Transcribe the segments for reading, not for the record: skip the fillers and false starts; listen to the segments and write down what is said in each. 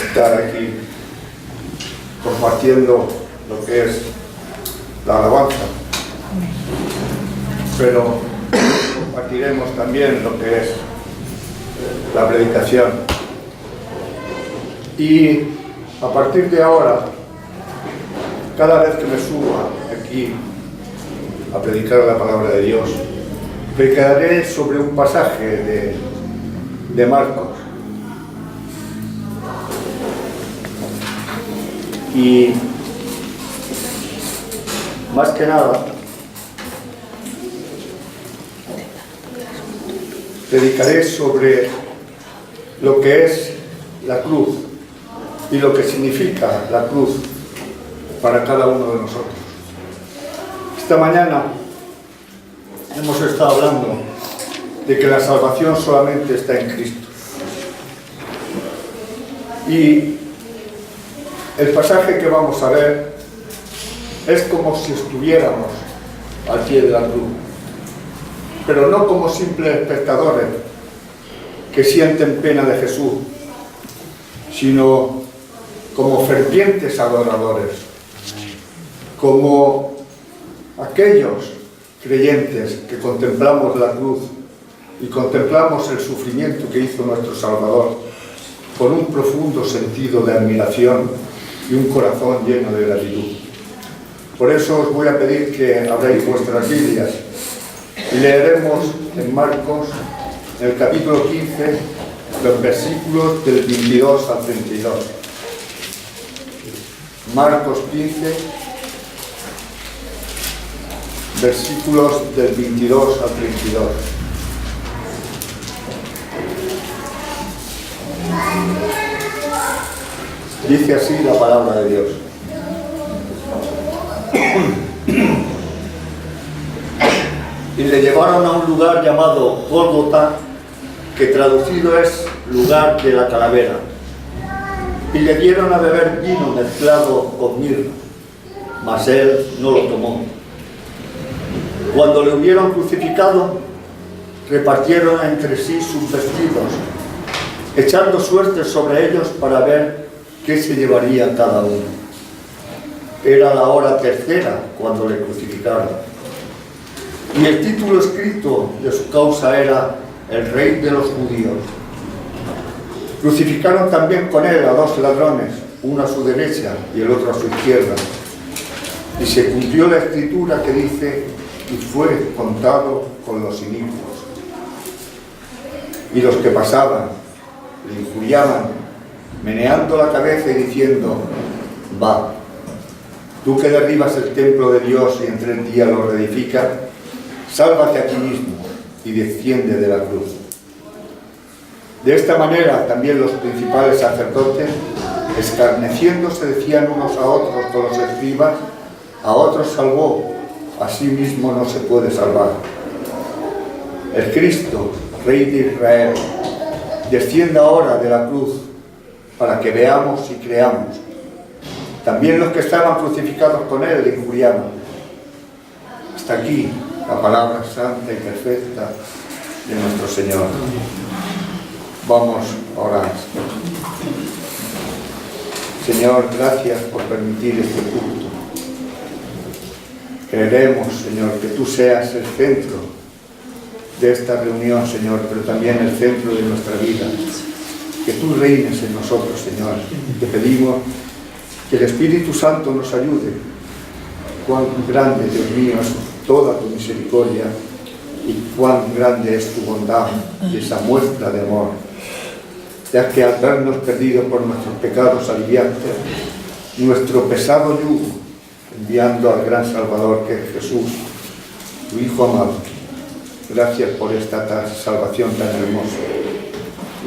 estar aquí compartiendo lo que es la alabanza, pero compartiremos también lo que es la predicación. Y a partir de ahora, cada vez que me suba aquí a predicar la palabra de Dios, predicaré sobre un pasaje de Marcos. Y más que nada, predicaré sobre lo que es la cruz y lo que significa la cruz para cada uno de nosotros. Esta mañana hemos estado hablando de que la salvación solamente está en Cristo. Y el pasaje que vamos a ver es como si estuviéramos al pie de la cruz, pero no como simples espectadores que sienten pena de Jesús, sino como fervientes adoradores, como aquellos creyentes que contemplamos la cruz y contemplamos el sufrimiento que hizo nuestro Salvador con un profundo sentido de admiración y un corazón lleno de gratitud. Por eso os voy a pedir que abráis vuestras Biblias y leeremos en Marcos, en el capítulo 15, los versículos del 22 al 32. Marcos 15, versículos del 22 al 32. Dice así la palabra de Dios. Y le llevaron a un lugar llamado Gólgota, que traducido es lugar de la calavera, y le dieron a beber vino mezclado con mirra, mas él no lo tomó. Cuando le hubieron crucificado, repartieron entre sí sus vestidos, echando suertes sobre ellos para ver qué se llevaría cada uno. Era la hora tercera cuando le crucificaron. Y el título escrito de su causa era El Rey de los Judíos. Crucificaron también con él a dos ladrones, uno a su derecha y el otro a su izquierda. Y se cumplió la escritura que dice: y fue contado con los inicuos. Y los que pasaban le injuriaban, meneando la cabeza y diciendo: va, tú que derribas el templo de Dios y en 3 días lo reedificas, sálvate a ti mismo y desciende de la cruz. De esta manera también los principales sacerdotes, escarneciéndose, decían unos a otros con los escribas: a otros salvó, a sí mismo no se puede salvar. El Cristo, Rey de Israel, descienda ahora de la cruz para que veamos y creamos. También los que estaban crucificados con él le injuriaban. Hasta aquí la palabra santa y perfecta de nuestro Señor. Vamos a orar. Señor, gracias por permitir este culto. Queremos, Señor, que tú seas el centro de esta reunión, Señor, pero también el centro de nuestra vida. Que tú reines en nosotros, Señor. Te pedimos que el Espíritu Santo nos ayude. Cuán grande, Dios mío, es toda tu misericordia y cuán grande es tu bondad y esa muestra de amor, ya que al vernos perdidos por nuestros pecados aliviaste nuestro pesado yugo, enviando al gran Salvador que es Jesús, tu Hijo amado. Gracias por esta salvación tan hermosa.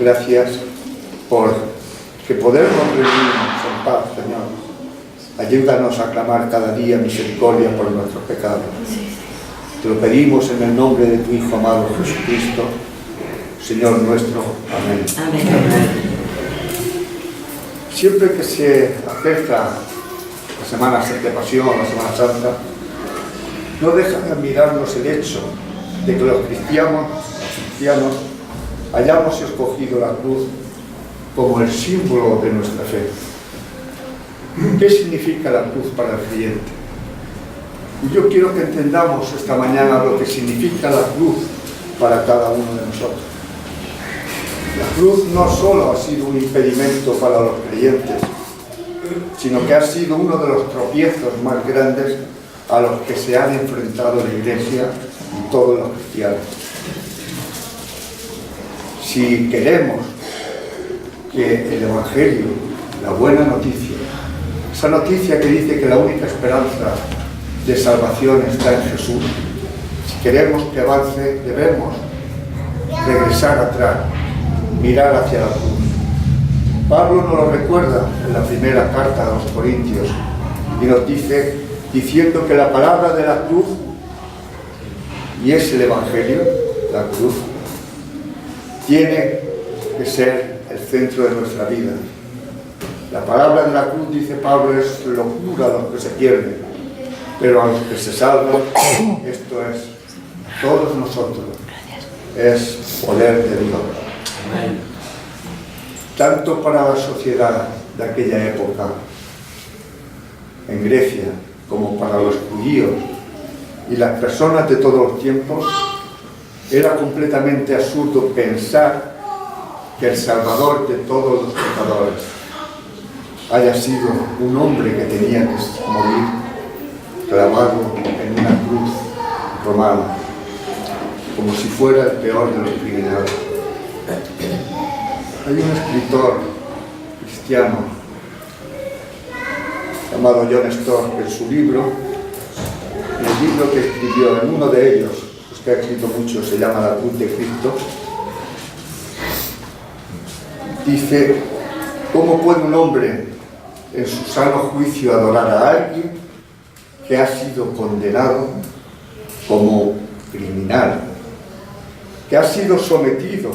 Gracias por que podemos reunirnos en paz, Señor. Ayúdanos a clamar cada día misericordia por nuestros pecados. Te lo pedimos en el nombre de tu Hijo amado Jesucristo, Señor nuestro. Amén. Amén. Siempre que se acerca la Semana de Pasión, la Semana Santa, no deja de admirarnos el hecho de que los cristianos hayamos escogido la cruz como el símbolo de nuestra fe. ¿Qué significa la cruz para el creyente? Y yo quiero que entendamos esta mañana lo que significa la cruz para cada uno de nosotros. La cruz no solo ha sido un impedimento para los creyentes, sino que ha sido uno de los tropiezos más grandes a los que se han enfrentado la Iglesia y todos los cristianos. Si queremos que el Evangelio, la buena noticia, esa noticia que dice que la única esperanza de salvación está en Jesús, si queremos que avance, debemos regresar atrás, mirar hacia la cruz. Pablo nos lo recuerda en la primera carta a los Corintios y nos dice, diciendo que la palabra de la cruz, y es el Evangelio, la cruz, tiene que ser el centro de nuestra vida. La palabra de la cruz, dice Pablo, es locura a los que se pierden, pero a los que se salvan, esto es, todos nosotros, es poder de Dios. Tanto para la sociedad de aquella época, en Grecia, como para los judíos y las personas de todos los tiempos, era completamente absurdo pensar que el Salvador de todos los pecadores haya sido un hombre que tenía que morir clavado en una cruz romana, como si fuera el peor de los criminales. Hay un escritor cristiano llamado John Stott, que en su libro, el libro que escribió, en uno de ellos, pues que ha escrito mucho, se llama La Cruz de Cristo, dice: ¿cómo puede un hombre en su sano juicio adorar a alguien que ha sido condenado como criminal, que ha sido sometido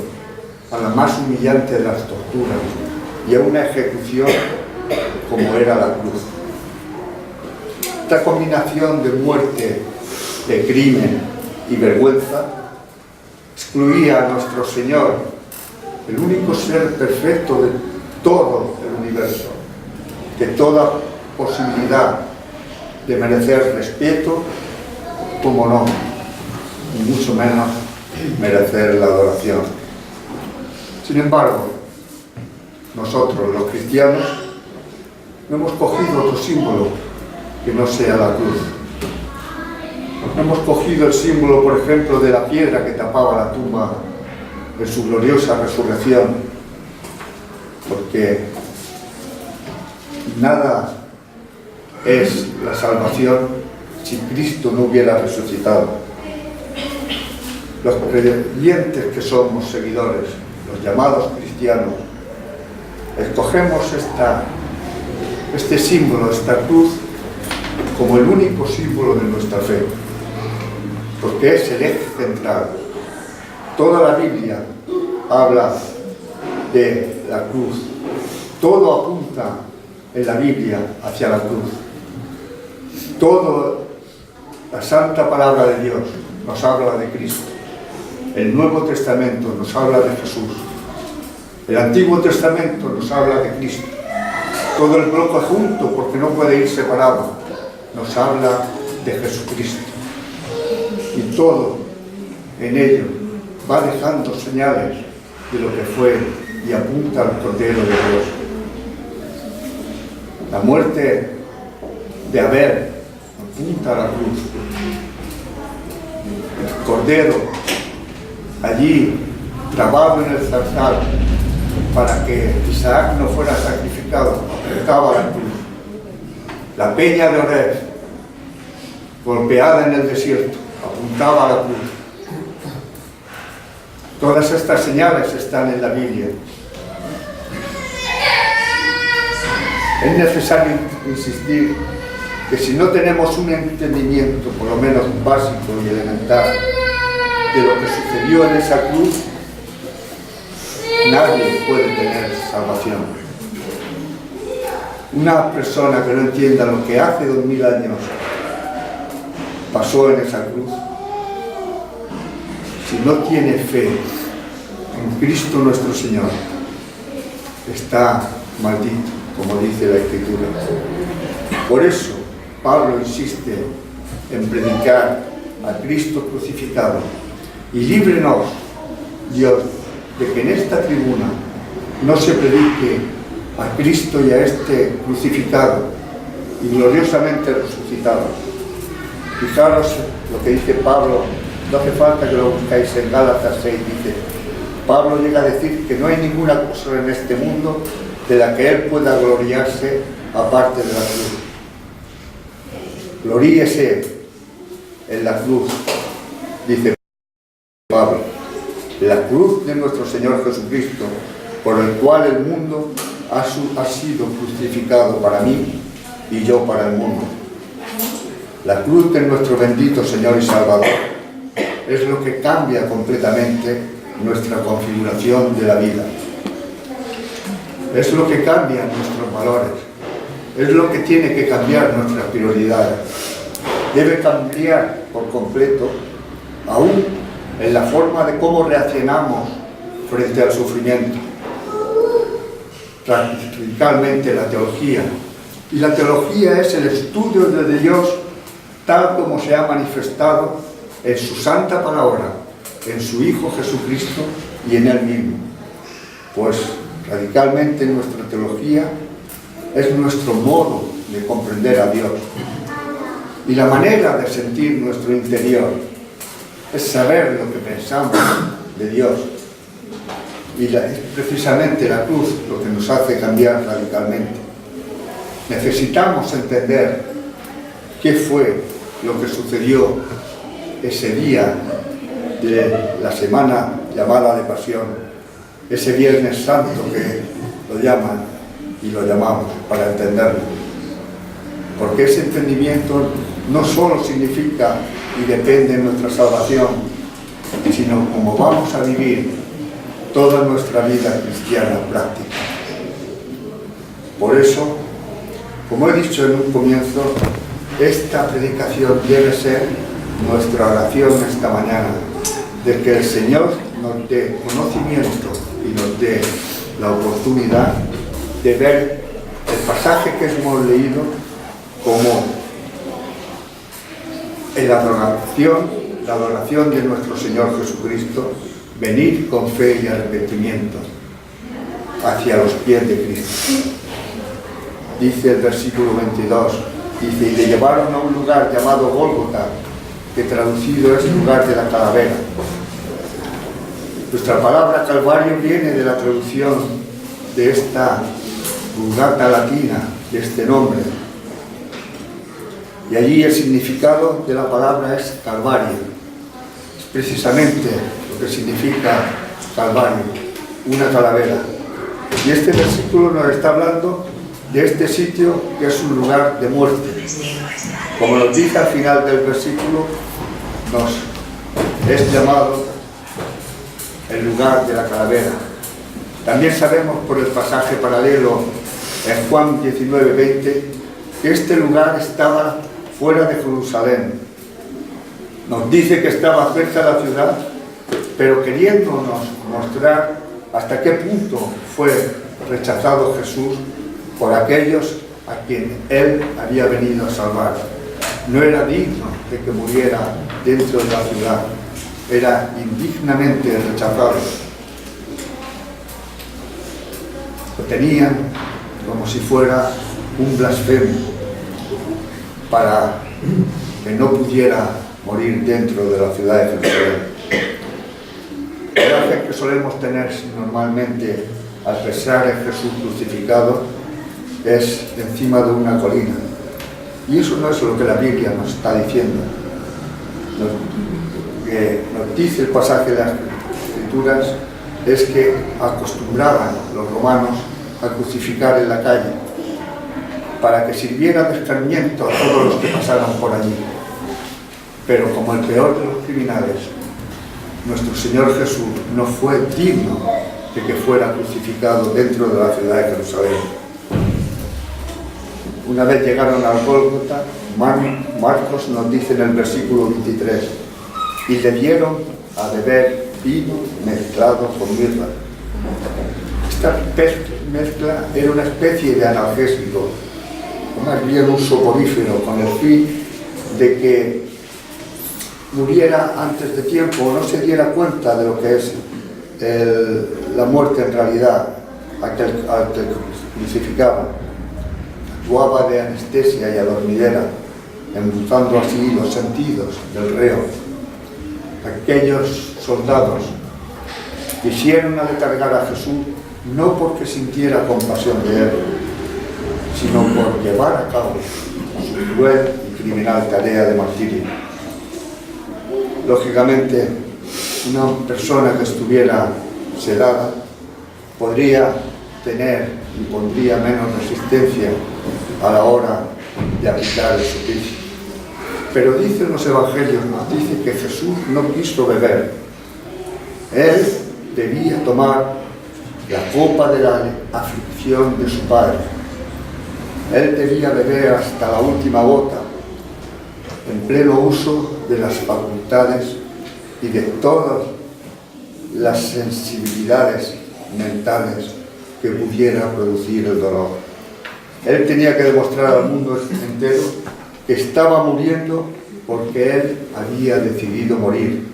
a la más humillante de las torturas y a una ejecución como era la cruz? Esta combinación de muerte, de crimen y vergüenza excluía a nuestro Señor, el único ser perfecto de todo el universo, de toda posibilidad de merecer respeto, como no, y mucho menos merecer la adoración. Sin embargo, nosotros, los cristianos, no hemos cogido otro símbolo que no sea la cruz. No hemos cogido el símbolo, por ejemplo, de la piedra que tapaba la tumba de su gloriosa resurrección, porque nada es la salvación si Cristo no hubiera resucitado. Los creyentes que somos seguidores, los llamados cristianos, escogemos este símbolo, esta cruz, como el único símbolo de nuestra fe, porque es el eje central. Toda la Biblia habla de la cruz, todo apunta en la Biblia hacia la cruz. Toda la santa palabra de Dios nos habla de Cristo. El Nuevo Testamento nos habla de Jesús. El Antiguo Testamento nos habla de Cristo. Todo el bloque junto, porque no puede ir separado, nos habla de Jesucristo. Y todo en ello va dejando señales de lo que fue y apunta al Cordero de Dios. La muerte de Abel apunta a la cruz. El Cordero allí clavado en el zarzal para que Isaac no fuera sacrificado, apuntaba a la cruz. La peña de Oreb, golpeada en el desierto, apuntaba a la cruz. Todas estas señales están en la Biblia. Es necesario insistir que si no tenemos un entendimiento, por lo menos básico y elemental, de lo que sucedió en esa cruz, nadie puede tener salvación. Una persona que no entienda lo que hace 2000 años pasó en esa cruz, si no tiene fe en Cristo nuestro Señor, está maldito, como dice la Escritura. Por eso Pablo insiste en predicar a Cristo crucificado. Y líbrenos, Dios, de que en esta tribuna no se predique a Cristo y a este crucificado y gloriosamente resucitado. Fijaros lo que dice Pablo, no hace falta que lo buscáis en Gálatas 6, dice, Pablo llega a decir que no hay ninguna cosa en este mundo de la que él pueda gloriarse aparte de la cruz. Gloríese en la cruz, dice Pablo, la cruz de nuestro Señor Jesucristo, por el cual el mundo ha sido crucificado para mí y yo para el mundo. La cruz de nuestro bendito Señor y Salvador es lo que cambia completamente nuestra configuración de la vida. Es lo que cambia nuestros valores. Es lo que tiene que cambiar nuestras prioridades. Debe cambiar por completo, aún en la forma de cómo reaccionamos frente al sufrimiento. Radicalmente la teología. Y la teología es el estudio de Dios tal como se ha manifestado en su santa palabra, en su Hijo Jesucristo y en Él mismo. Pues radicalmente nuestra teología es nuestro modo de comprender a Dios. Y la manera de sentir nuestro interior es saber lo que pensamos de Dios. Y es precisamente la cruz lo que nos hace cambiar radicalmente. Necesitamos entender qué fue lo que sucedió ese día de la semana llamada de Pasión, ese Viernes Santo que lo llaman y lo llamamos para entenderlo. Porque ese entendimiento no solo significa y depende de nuestra salvación, sino cómo vamos a vivir toda nuestra vida cristiana práctica. Por eso, como he dicho en un comienzo, esta predicación debe ser nuestra oración esta mañana, de que el Señor nos dé conocimiento y nos dé la oportunidad de ver el pasaje que hemos leído como la adoración de nuestro Señor Jesucristo, venir con fe y arrepentimiento hacia los pies de Cristo. Dice el versículo 22, dice, y le llevaron a un lugar llamado Gólgota, que traducido es lugar de la calavera. Nuestra palabra Calvario viene de la traducción de esta vulgata latina, de este nombre. Y allí el significado de la palabra es Calvario. Es precisamente lo que significa Calvario, una calavera. Y este versículo nos está hablando de este sitio que es un lugar de muerte. Como nos dice al final del versículo, nos es llamado el lugar de la calavera. También sabemos por el pasaje paralelo en Juan 19:20 que este lugar estaba fuera de Jerusalén. Nos dice que estaba cerca de la ciudad, pero queriéndonos mostrar hasta qué punto fue rechazado Jesús por aquellos a quien Él había venido a salvar. No era digno de que muriera dentro de la ciudad, era indignamente rechazado. Lo tenían como si fuera un blasfemo para que no pudiera morir dentro de la ciudad de Jerusalén. La fe que solemos tener normalmente al pensar en Jesús crucificado es encima de una colina. Y eso no es lo que la Biblia nos está diciendo. Lo que nos dice el pasaje de las Escrituras es que acostumbraban los romanos a crucificar en la calle para que sirviera de escarmiento a todos los que pasaran por allí. Pero como el peor de los criminales, nuestro Señor Jesús no fue digno de que fuera crucificado dentro de la ciudad de Jerusalén. Una vez llegaron al Gólgota, Marcos nos dice en el versículo 23, y le dieron a beber vino mezclado con mirra. Esta mezcla era una especie de analgésico, o más bien un soporífero, con el fin de que muriera antes de tiempo o no se diera cuenta de lo que es la muerte en realidad al que crucificaban. Actuaba de anestesia y adormidera, embuzando así los sentidos del reo. Aquellos soldados quisieron aletargar a Jesús no porque sintiera compasión de él, sino por llevar a cabo su cruel y criminal tarea de martirio. Lógicamente, una persona que estuviera sedada podría tener y pondría menos resistencia a la hora de aplicar el suplicio. Pero dicen los evangelios, nos dice que Jesús no quiso beber. Él debía tomar la copa de la aflicción de su Padre. Él debía beber hasta la última gota, en pleno uso de las facultades y de todas las sensibilidades mentales que pudiera producir el dolor. Él tenía que demostrar al mundo entero que estaba muriendo porque él había decidido morir,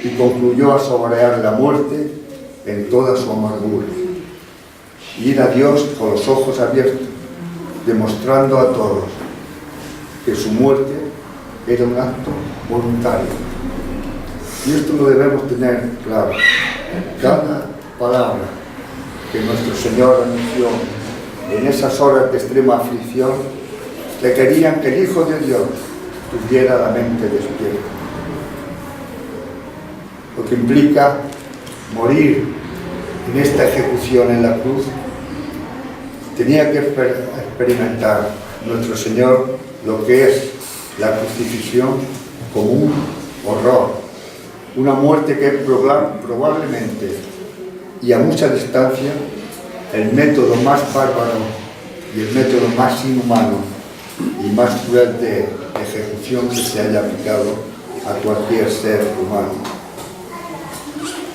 y concluyó a saborear la muerte en toda su amargura. Ir a Dios con los ojos abiertos, demostrando a todos que su muerte era un acto voluntario. Y esto lo debemos tener claro. Cada palabra que nuestro Señor anunció en esas horas de extrema aflicción requerían que el Hijo de Dios tuviera la mente despierta. Lo que implica morir en esta ejecución en la cruz, tenía que experimentar nuestro Señor lo que es la crucifixión como un horror, una muerte que es probablemente y a mucha distancia el método más bárbaro y el método más inhumano y más cruel de ejecución que se haya aplicado a cualquier ser humano,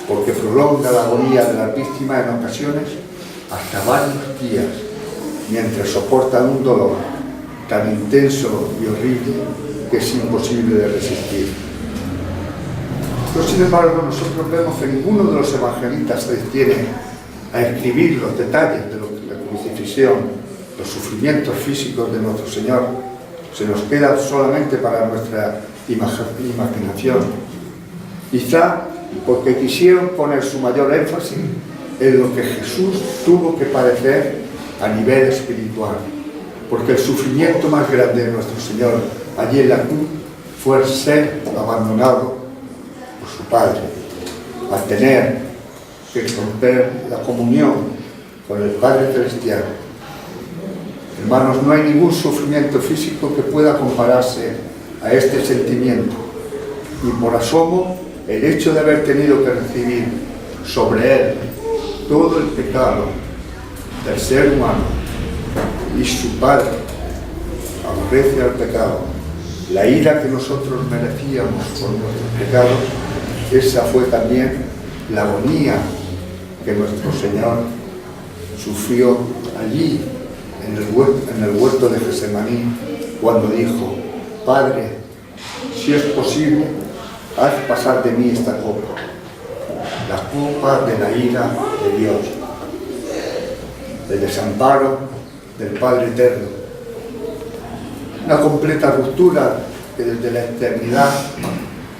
porque prolonga la agonía de las víctimas en ocasiones hasta varios días, mientras soportan un dolor tan intenso y horrible que es imposible de resistir. Pero sin embargo, nosotros vemos que ninguno de los evangelistas se detiene a escribir los detalles de la crucifixión, los sufrimientos físicos de nuestro Señor. Se nos queda solamente para nuestra imaginación. Quizá porque quisieron poner su mayor énfasis en lo que Jesús tuvo que padecer a nivel espiritual, porque el sufrimiento más grande de nuestro Señor allí en la cruz fue el ser abandonado por su Padre, al tener que romper la comunión con el Padre Celestial. Hermanos, no hay ningún sufrimiento físico que pueda compararse a este sentimiento, y por asomo el hecho de haber tenido que recibir sobre él todo el pecado del ser humano, y su Padre aborrece al pecado, la ira que nosotros merecíamos por nuestros pecados, esa fue también la agonía que nuestro Señor sufrió allí en el huerto de Getsemaní, cuando dijo: Padre, si es posible, haz pasar de mí esta copa, la copa de la ira de Dios, del desamparo del Padre Eterno, una completa ruptura que desde la eternidad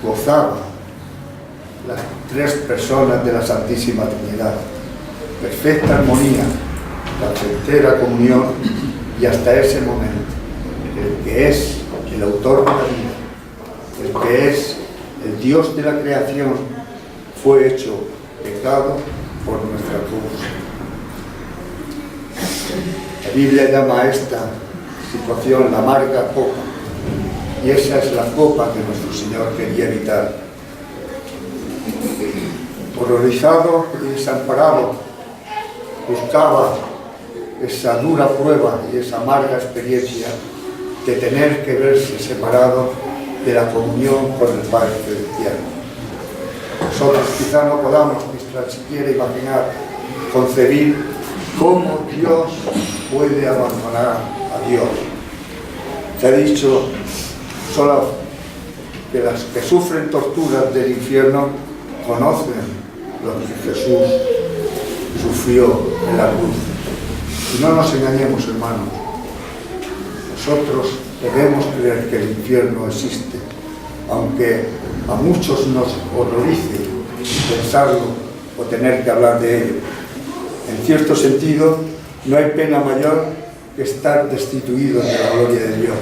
gozaba las tres personas de la Santísima Trinidad, perfecta armonía, placentera comunión, y hasta ese momento el que es el autor de la vida, el que es el Dios de la creación, fue hecho pecado por nuestra cruz. La Biblia llama a esta situación la amarga copa, y esa es la copa que nuestro Señor quería evitar. Horrorizado y desamparado, buscaba esa dura prueba y esa amarga experiencia de tener que verse separado de la comunión con el Padre Celestial. Nosotros quizá no podamos ni siquiera imaginar concebir cómo Dios puede abandonar a Dios. Se ha dicho solo que las que sufren torturas del infierno conocen lo que Jesús sufrió en la cruz. Y no nos engañemos, hermanos. Nosotros debemos creer que el infierno existe, aunque a muchos nos horrorice pensarlo o tener que hablar de ello. En cierto sentido, no hay pena mayor que estar destituido de la gloria de Dios.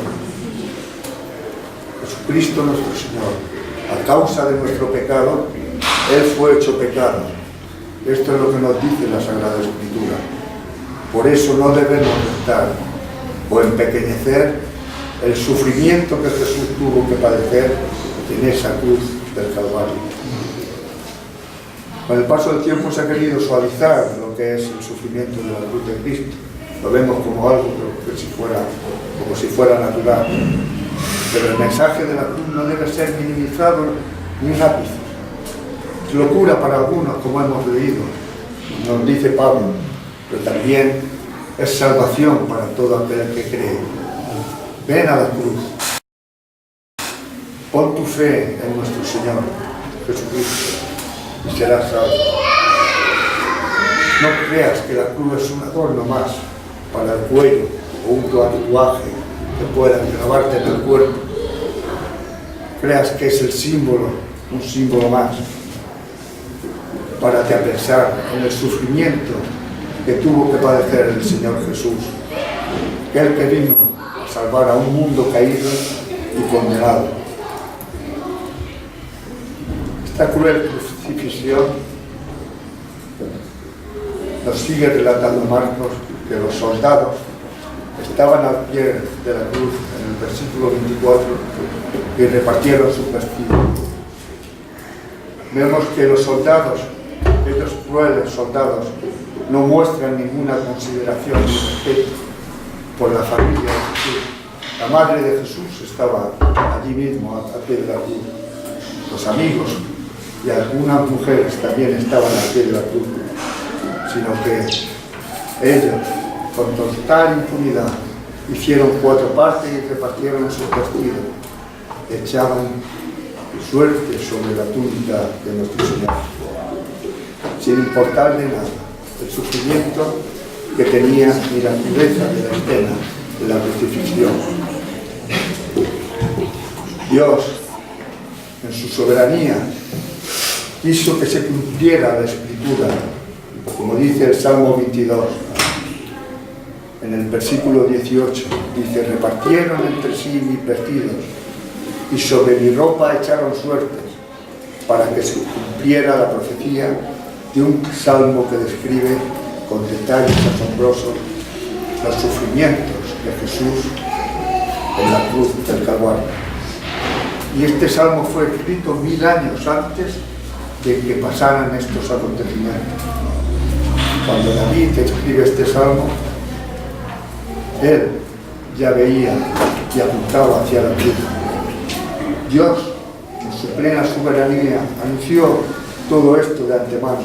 Jesucristo nuestro Señor, a causa de nuestro pecado, Él fue hecho pecado. Esto es lo que nos dice la Sagrada Escritura. Por eso no debemos restar o empequeñecer el sufrimiento que Jesús tuvo que padecer en esa cruz del Calvario. Con el paso del tiempo se ha querido suavizar lo que es el sufrimiento de la cruz de Cristo. Lo vemos como algo como si fuera natural. Pero el mensaje de la cruz no debe ser minimizado ni un ápice. Es locura para algunos, como hemos leído, nos dice Pablo, pero también es salvación para todo aquel que cree. Ven a la cruz. Pon tu fe en nuestro Señor Jesucristo y serás salvo. No creas que la cruz es un adorno más para el cuello o un tatuaje que pueda grabarte en el cuerpo. Creas que es el símbolo, un símbolo más. Párate a pensar en el sufrimiento que tuvo que padecer el Señor Jesús, aquel que vino a salvar a un mundo caído y condenado. Esta cruel crucifixión nos sigue relatando Marcos que los soldados estaban al pie de la cruz en el versículo 24 y repartieron sus vestidos. Vemos que los soldados, estos crueles soldados, no muestran ninguna consideración ni respeto por la familia de Jesús. La madre de Jesús estaba allí mismo, al pie de la cruz. Los amigos y algunas mujeres también estaban al pie de la cruz, sino que ellos, con total impunidad, hicieron 4 partes y repartieron sus vestidos, echaban suerte sobre la túnica de nuestro Señor, sin importarle nada el sufrimiento que tenía ni la crudeza de la escena de la crucifixión. Dios, en su soberanía, quiso que se cumpliera la Escritura, como dice el Salmo 22, en el versículo 18, dice: repartieron entre sí mis vestidos y sobre mi ropa echaron suertes, para que se cumpliera la profecía de un salmo que describe con detalles asombrosos los sufrimientos de Jesús en la cruz del Calvario. Y este salmo fue escrito 1000 años antes de que pasaran estos acontecimientos. Cuando David escribe este salmo, él ya veía y apuntaba hacia la cruz. Dios, en su plena soberanía, anunció todo esto de antemano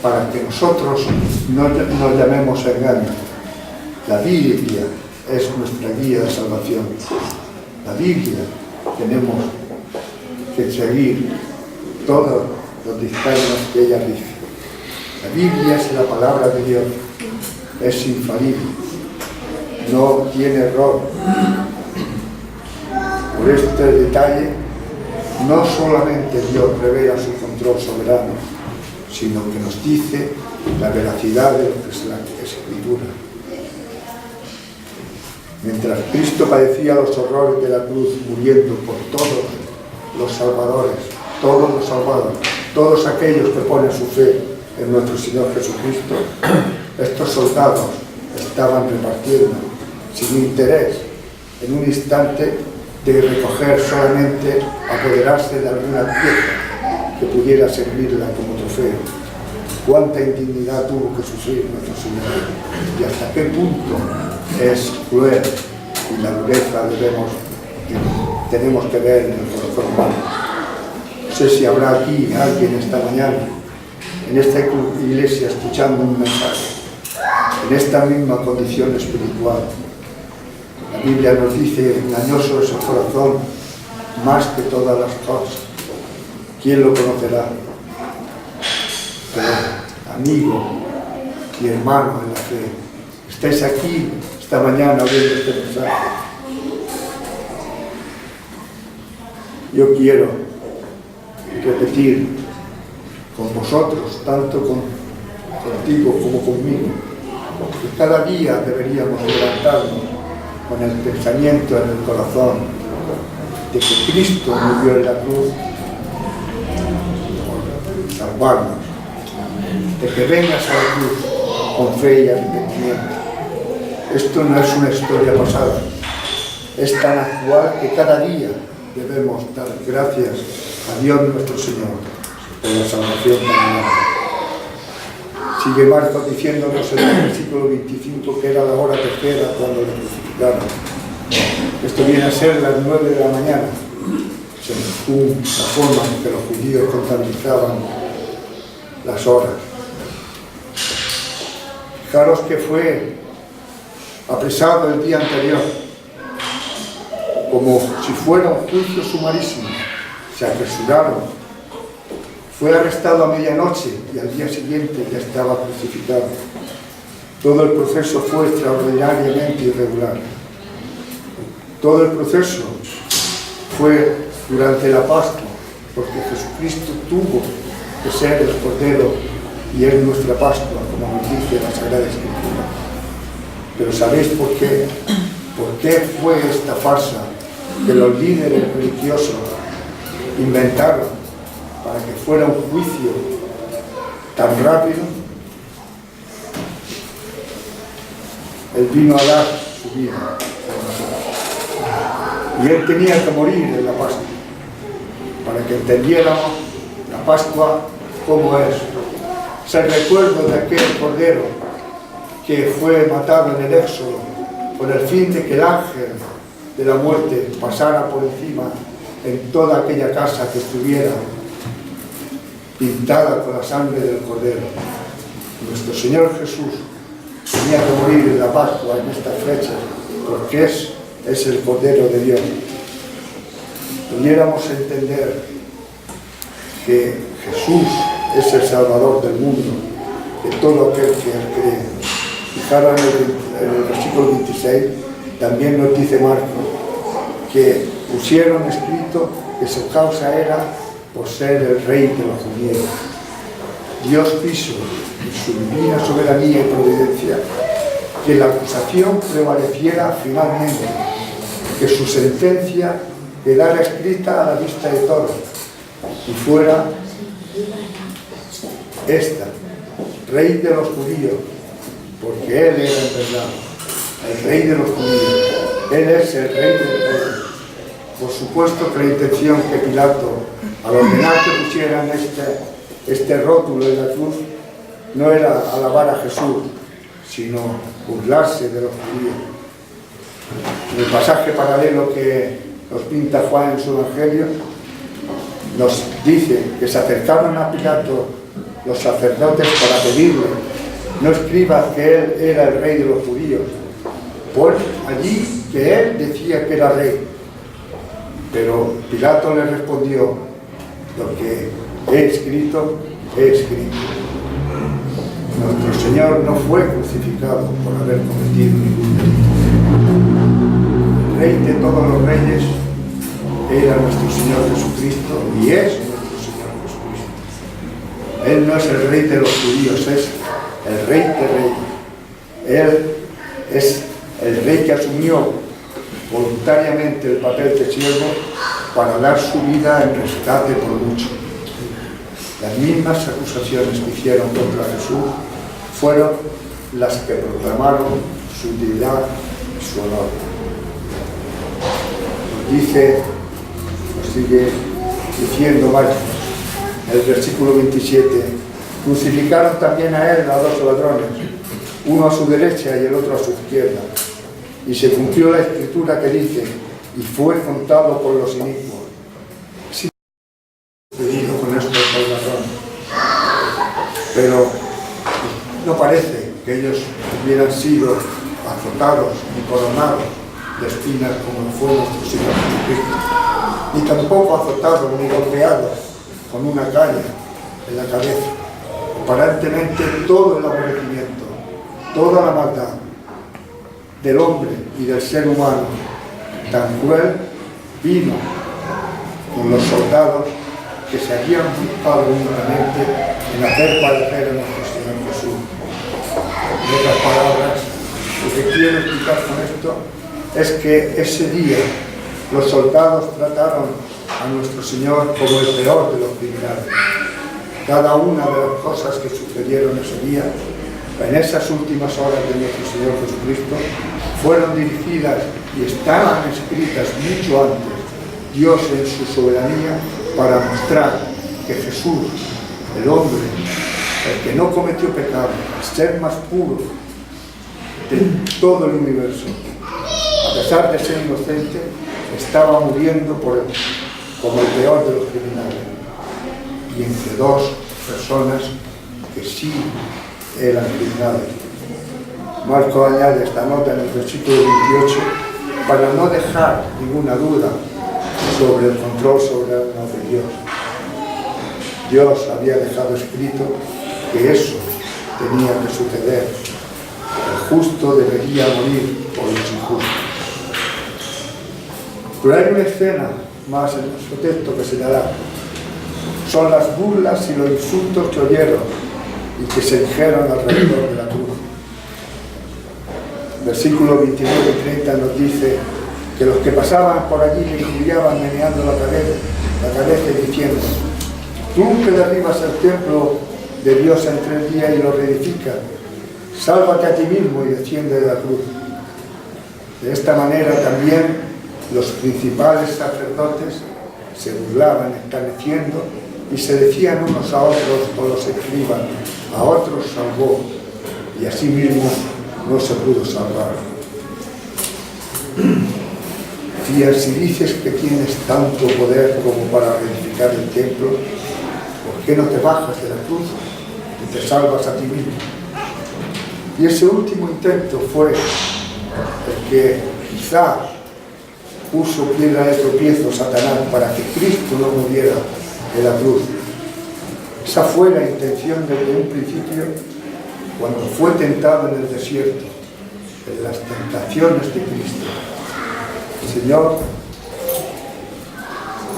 para que nosotros no nos llamemos a engaño. La Biblia es nuestra guía de salvación. La Biblia tenemos que seguir todos los dictámenes que ella dice. La Biblia es la palabra de Dios, es infalible, no tiene error. Por este detalle, no solamente Dios revela su control soberano, sino que nos dice la veracidad de lo que es la Escritura. Mientras Cristo padecía los horrores de la cruz, muriendo por todos los salvadores, todos los salvados, todos aquellos que ponen su fe en nuestro Señor Jesucristo, estos soldados estaban repartiendo sin interés, en un instante, de recoger solamente, apoderarse de alguna pieza que pudiera servirla como trofeo. Cuánta indignidad tuvo que sufrir nuestro Señor y hasta qué punto es cruel y la dureza tenemos que ver en el corazón humano. No sé si habrá aquí alguien esta mañana en esta iglesia escuchando un mensaje, en esta misma condición espiritual. La Biblia nos dice, engañoso es el corazón más que todas las cosas. ¿Quién lo conocerá? Pero, amigo y hermano en la fe, estáis aquí esta mañana oyendo este mensaje. Yo quiero repetir con vosotros, tanto contigo como conmigo, que cada día deberíamos levantarnos con el pensamiento en el corazón de que Cristo murió en la cruz por salvarnos, de que vengas a la cruz con fe y arrepentimiento. Esto no es una historia pasada, es tan actual que cada día debemos dar gracias a Dios nuestro Señor por la salvación también. Sigue Marcos diciéndonos en el versículo 25 que era la hora tercera cuando le crucificaron. Esto viene a ser las 9 de la mañana, según la forma en que los judíos contabilizaban las horas. Fijaros que fue apresado el día anterior, como si fuera un juicio sumarísimo. Se apresuraron. Fue arrestado a medianoche y al día siguiente ya estaba crucificado. Todo el proceso fue extraordinariamente irregular. Todo el proceso fue durante la Pascua, porque Jesucristo tuvo que ser el Cordero y es nuestra Pascua, como nos dice la Sagrada Escritura. Pero ¿sabéis por qué? ¿Por qué fue esta farsa que los líderes religiosos inventaron para que fuera un juicio tan rápido? Él vino a dar su vida y Él tenía que morir en la Pascua para que entendiéramos la Pascua como es. Es el recuerdo de aquel Cordero que fue matado en el Éxodo con el fin de que el ángel de la muerte pasara por encima en toda aquella casa que estuviera pintada con la sangre del Cordero. Nuestro Señor Jesús tenía que morir en la Pascua en esta fecha, porque es el Cordero de Dios. Pudiéramos entender que Jesús es el Salvador del mundo, de todo aquel que Él cree. Fijaros en el versículo 26, también nos dice Marcos, que pusieron escrito que su causa era por ser el rey de los judíos. Dios quiso, en su divina soberanía y providencia, que la acusación prevaleciera finalmente, que su sentencia quedara escrita a la vista de todos y fuera esta: rey de los judíos, porque Él era en verdad el rey de los judíos. Él es el rey del pueblo. Por supuesto que la intención que Pilato, al ordenar que pusieran este rótulo en la cruz, no era alabar a Jesús, sino burlarse de los judíos. En el pasaje paralelo que nos pinta Juan en su Evangelio, nos dice que se acercaron a Pilato los sacerdotes para pedirle: no escribas que Él era el rey de los judíos. Pon allí que Él decía que era rey. Pero Pilato le respondió: lo que he escrito, he escrito. Nuestro Señor no fue crucificado por haber cometido ningún delito. El Rey de todos los reyes era nuestro Señor Jesucristo y es nuestro Señor Jesucristo. Él no es el Rey de los judíos, es el Rey de reyes. Él es el Rey que asumió voluntariamente el papel de siervo para dar su vida en rescate por mucho. Las mismas acusaciones que hicieron contra Jesús fueron las que proclamaron su dignidad y su honor. Nos sigue diciendo Marcos, el versículo 27, crucificaron también a Él a dos ladrones, uno a su derecha y el otro a su izquierda. Y se cumplió la escritura que dice: y fue contado por los inicuos. Sí, pedido con esto el ladrón. pero no parece que ellos hubieran sido azotados ni coronados de espinas como fue nuestro Señor Jesucristo, ni tampoco azotados ni golpeados con una caña en la cabeza. Aparentemente todo el aborrecimiento, toda la maldad del hombre y del ser humano tan cruel vino con los soldados que se habían ocupado únicamente en hacer padecer a nuestro Señor Jesús. En otras palabras, lo que quiero explicar con esto es que ese día los soldados trataron a nuestro Señor como el peor de los criminales. Cada una de las cosas que sucedieron ese día, en esas últimas horas de nuestro Señor Jesucristo, fueron dirigidas y estaban escritas mucho antes, Dios en su soberanía, para mostrar que Jesús, el hombre, el que no cometió pecado, el ser más puro de todo el universo, a pesar de ser inocente, estaba muriendo como el peor de los criminales, y entre dos personas que sí eran criminales. Marcos añade esta nota en el versículo 28 para no dejar ninguna duda sobre el control soberano de Dios. Dios había dejado escrito que eso tenía que suceder. El justo debería morir por los injustos. Pero hay una escena más en nuestro texto que señalar. Son las burlas y los insultos que oyeron y que se dijeron alrededor de la cruz. Versículos 29 y 30 nos dice que los que pasaban por allí le injuriaban meneando la cabeza y diciendo: tú que derribas el templo de Dios en 3 días y lo reedificas, sálvate a ti mismo y desciende de la cruz. De esta manera también los principales sacerdotes se burlaban escarneciendo y se decían unos a otros con los escribas: a otros salvó y a sí mismo no se pudo salvar. Tía, si dices que tienes tanto poder como para reedificar el templo, ¿por qué no te bajas de la cruz y te salvas a ti mismo? Y ese último intento fue el que quizá puso piedra de tropiezo Satanás para que Cristo no muriera en la cruz. Esa fue la intención desde un principio cuando fue tentado en el desierto, en las tentaciones de Cristo. El Señor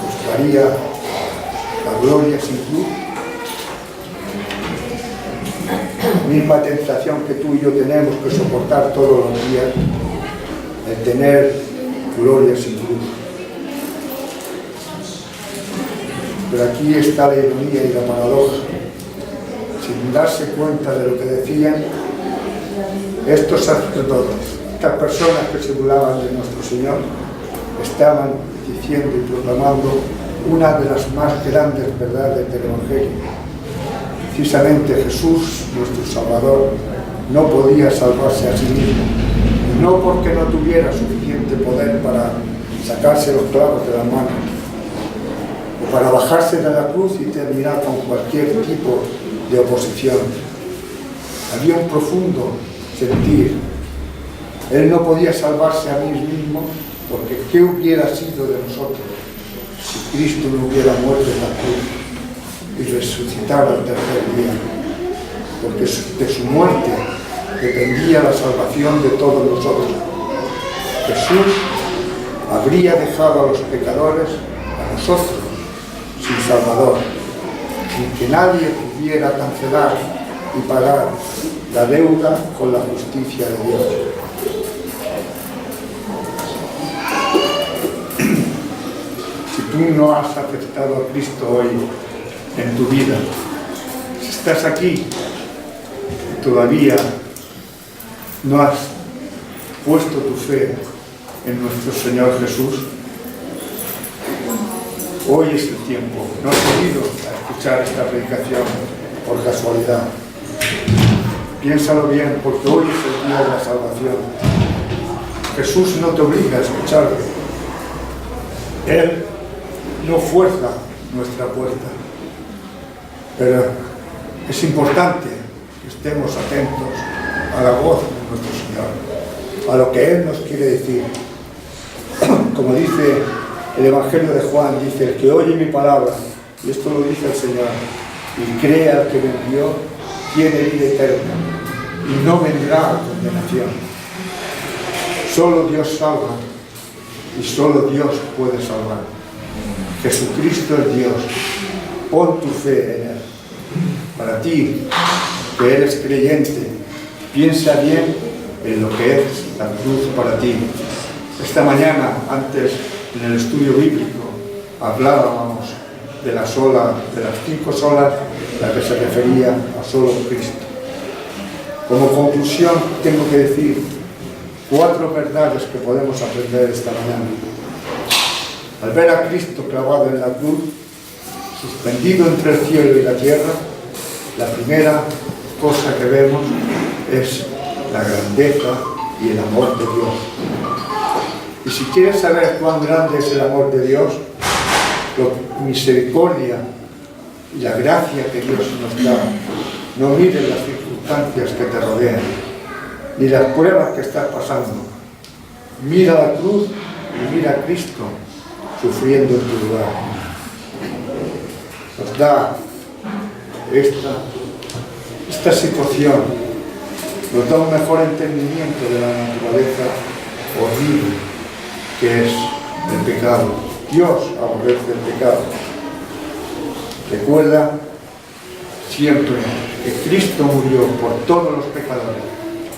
buscaría la gloria sin cruz, misma tentación que tú y yo tenemos que soportar todos los días, el tener gloria sin cruz. Pero aquí está la ironía y la paradoja. Sin darse cuenta de lo que decían estos sacerdotes, estas personas que se burlaban de nuestro Señor, estaban diciendo y proclamando una de las más grandes verdades del Evangelio. Precisamente Jesús, nuestro Salvador, no podía salvarse a sí mismo, y no porque no tuviera suficiente poder para sacarse los clavos de las manos, o para bajarse de la cruz y terminar con cualquier tipo de oposición. Había un profundo sentir. Él no podía salvarse a sí mismo, porque ¿qué hubiera sido de nosotros si Cristo no hubiera muerto en la cruz y resucitara al tercer día? Porque de su muerte dependía la salvación de todos nosotros. Jesús habría dejado a los pecadores, a nosotros, sin Salvador, sin que nadie pudiera cancelar y pagar la deuda con la justicia de Dios. Si tú no has aceptado a Cristo hoy en tu vida, si estás aquí y todavía no has puesto tu fe en nuestro Señor Jesús, hoy es el tiempo. No has venido a escuchar esta predicación por casualidad. Piénsalo bien, porque hoy es el día de la salvación. Jesús no te obliga a escucharlo. Él no fuerza nuestra puerta. Pero Es importante que estemos atentos a la voz de nuestro Señor, a lo que Él nos quiere decir. Como dice el Evangelio de Juan, dice: el que oye mi palabra, y esto lo dice el Señor, y cree al que me envió, tiene vida eterna y no vendrá a condenación. Solo Dios salva y solo Dios puede salvar. Jesucristo es Dios. Pon tu fe en Él. Para ti, que eres creyente, piensa bien en lo que es la cruz para ti. Esta mañana, antes, en el estudio bíblico, hablábamos de las 5 solas, la que se refería a solo Cristo. Como conclusión, tengo que decir 4 verdades que podemos aprender esta mañana. Al ver a Cristo clavado en la cruz, suspendido entre el cielo y la tierra, la primera cosa que vemos es la grandeza y el amor de Dios. Y si quieres saber cuán grande es el amor de Dios, la misericordia y la gracia que Dios nos da, no mires las circunstancias que te rodean, ni las pruebas que estás pasando. Mira la cruz y mira a Cristo sufriendo en tu lugar. Nos da esta situación, nos da un mejor entendimiento de la naturaleza horrible que es el pecado. Dios aborrece el pecado. Recuerda siempre que Cristo murió por todos los pecadores,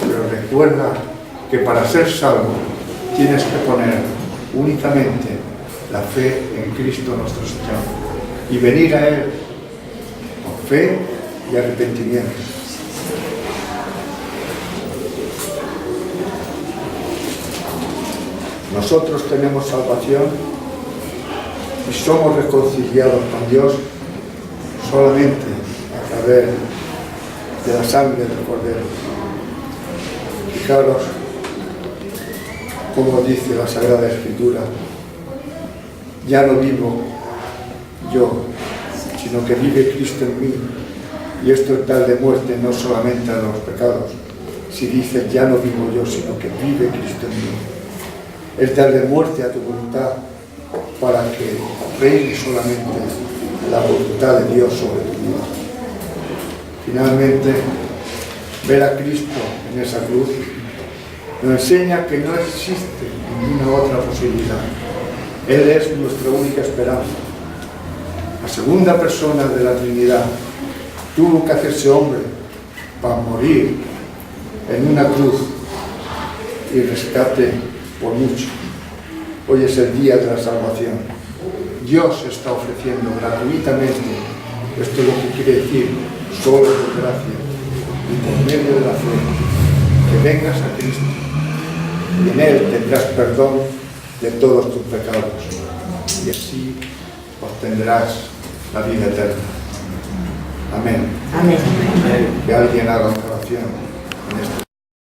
pero recuerda que para ser salvo tienes que poner únicamente la fe en Cristo nuestro Señor y venir a Él con fe y arrepentimiento. Nosotros tenemos salvación y somos reconciliados con Dios solamente a través de la sangre del Cordero. Fijaros como dice la Sagrada Escritura: ya no vivo yo, sino que vive Cristo en mí. Y esto es dar de muerte no solamente a los pecados. Si dice ya no vivo yo, sino que vive Cristo en mí, es darle muerte a tu voluntad para que reine solamente la voluntad de Dios sobre tu vida. Finalmente, ver a Cristo en esa cruz nos enseña que no existe ninguna otra posibilidad. Él es nuestra única esperanza. La segunda persona de la Trinidad tuvo que hacerse hombre para morir en una cruz y rescate por mucho. Hoy es el día de la salvación. Dios está ofreciendo gratuitamente, esto es lo que quiere decir, solo por gracia y por medio de la fe, que vengas a Cristo y en Él tendrás perdón de todos tus pecados y así obtendrás la vida eterna. Amén. Amén. Que alguien haga una oración en este